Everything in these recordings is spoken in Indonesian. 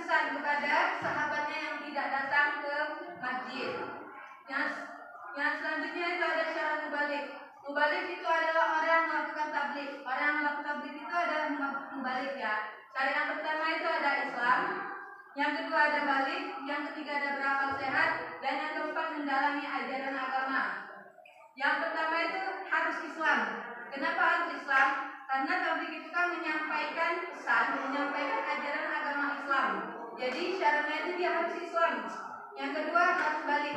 pesan kepada sahabatnya yang tidak datang ke masjid. Yang selanjutnya itu ada syarat mubalik. Mubalik itu adalah orang yang melakukan tablik. Orang yang melakukan tablik itu adalah mubalik ya. Syarat yang pertama itu ada Islam, yang kedua ada balik, yang ketiga ada berakal sehat, dan yang keempat mendalami ajaran agama. Yang pertama itu harus Islam. Kenapa harus Islam? Karena tablik itu kan menyampaikan pesan, menyampaikan ajaran agama Islam. Jadi syaratnya itu dia harus Islam. Yang kedua harus balik.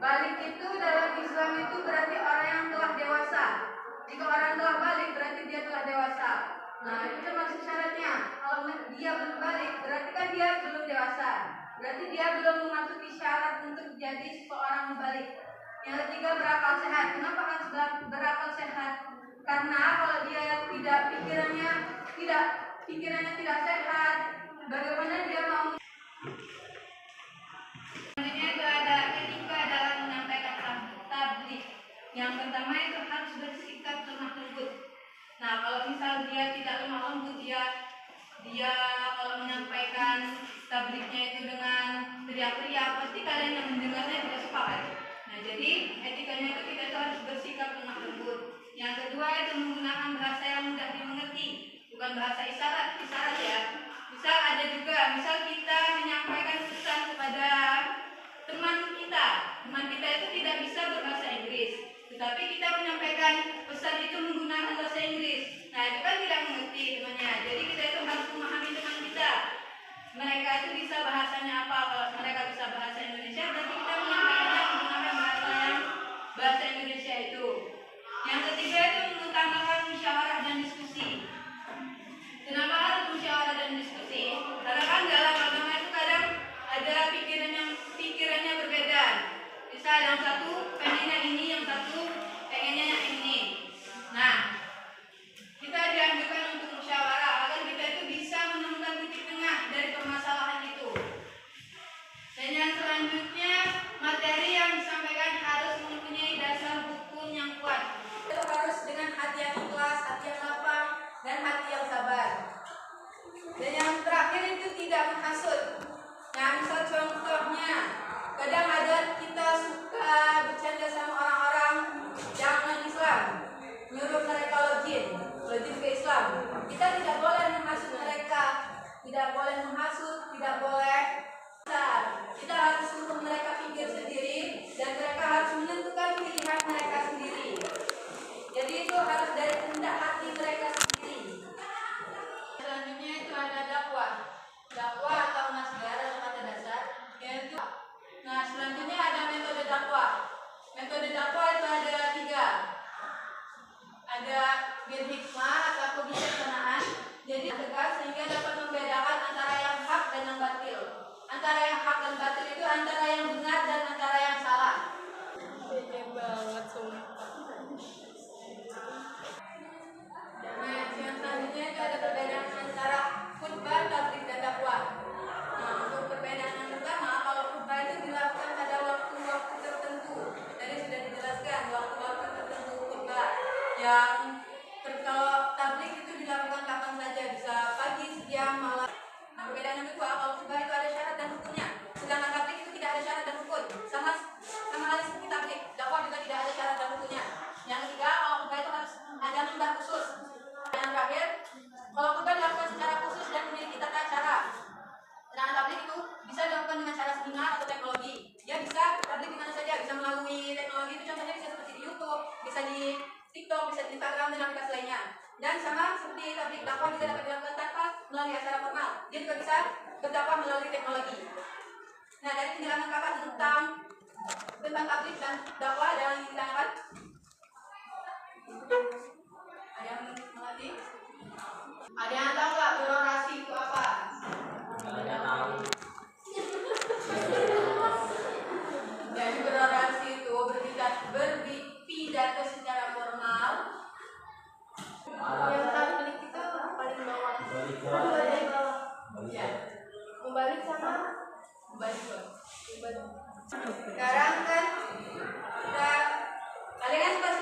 Balik itu dalam Islam itu berarti orang yang telah dewasa. Jika orang telah balik berarti dia telah dewasa. Nah itu termasuk syaratnya. Kalau dia belum balik berarti kan dia belum dewasa. Berarti dia belum memasuki syarat untuk jadi seorang mubalik. Yang ketiga berakal sehat. Kenapa harus berakal sehat? Karena kalau dia pikirannya tidak sehat, bagaimana dia mau? Selanjutnya itu ada etika dalam menyampaikan tablik. Yang pertama itu harus bersikap lemah lembut. Nah kalau misal dia tidak lemah lembut, dia kalau menyampaikan tabliknya itu dengan teriak-teriak, pasti kalian yang mendengarnya tidak sepakat. Nah jadi etikanya itu kita itu harus bersikap lemah lembut. Yang kedua itu menggunakan bahasa yang mudah dimengerti, bukan bahasa isyarat ya. Misal kita menyampaikan pesan kepada teman kita itu tidak bisa berbahasa Inggris, tetapi kita menyampaikan pesan itu menggunakan bahasa Inggris. Nah itu kan tidak mengerti temannya. Jadi kita itu harus memahami teman kita. Mereka itu bisa bahasanya apa? Kalau mereka bisa bahasa Indonesia, berarti kita menyampaikannya menggunakan bahasa Indonesia itu. Yang ketiga itu mengutamakan musyawarah dan diskusi. Kenapa harus musyawarah dan diskusi? Karena kan dalam agama itu kadang ada pikirannya berbeda. Misal yang satu pengennya ini, yang satu pengennya yang ini. Nah, kita dianjurkan untuk musyawarah agar kita itu bisa menemukan titik tengah dari permasalahan itu. Dan yang selanjutnya materi yang disampaikan harus mempunyai dasar hukum yang kuat. Itu harus dengan hati yang ikhlas, hati yang lapang, dan hati yang sabar. Dan yang terakhir itu tidak menghasut. Nah, misal contohnya, kadang ada kita suka bercanda sama orang-orang yang non-Islam, nyuruh mereka login ke Islam. Kita tidak boleh menghasut mereka, tidak boleh kita harus suruh mereka pikir sendiri, dan mereka harus menentukan pilihan mereka sendiri. Jadi itu harus dari kehendak hati mereka sendiri. Selanjutnya itu ada dakwah atau nasdar atau kata dasar, yaitu. Nah selanjutnya ada metode dakwah. Metode dakwah itu ada 3. Ada bil hikmah atau kebijaksanaan. Jadi tegas sehingga dapat membedakan antara yang hak dan yang batil. Antara yang hak dan batil itu antara yang benar dan antara yang salah. Beda banget sumpah. Yang selanjutnya itu ada perbedaan antara khutbah, tablik, dan dakwah. Nah, untuk perbedaan yang pertama, kalau khutbah itu dilakukan pada waktu-waktu tertentu. Tadi sudah dijelaskan waktu-waktu tertentu khutbah. Kalau tablik itu dilakukan kapan saja, bisa pagi, siang, malam. Nah, perbedaan yang kedua, kalau khutbah itu ada syarat dan hukumnya. Sedangkan tablik itu tidak ada syarat dan hukum. Sama halnya seperti tablik, dakwah juga tidak ada syarat dan hukumnya. Yang ketiga, kalau khutbah itu harus ada mimbar khusus. Yang terakhir, kalau khutbah dilakukan secara khusus dan memiliki tata cara. Sedangkan tablik itu bisa dilakukan dengan cara seminar atau teknologi. Dia bisa tablik di mana saja, bisa melalui teknologi itu contohnya bisa seperti di YouTube, bisa di TikTok, bisa di Instagram dan aplikasi lainnya. Dan sama seperti tablik, dakwah bisa dapat dilakukan tanpa melalui acara formal. Dia juga bisa berdakwah melalui teknologi. Nah, dari penjelasan kakak tentang tablik dan dakwah ada yang ditanyakan? Ada yang mengerti? Ada yang tahu nggak berorasi itu apa? Ada tahu. Jadi berorasi itu berpidato secara formal. Yang tablik itu paling bawah. Ya. Membalik sama membalik. Sekarang kan kalian kan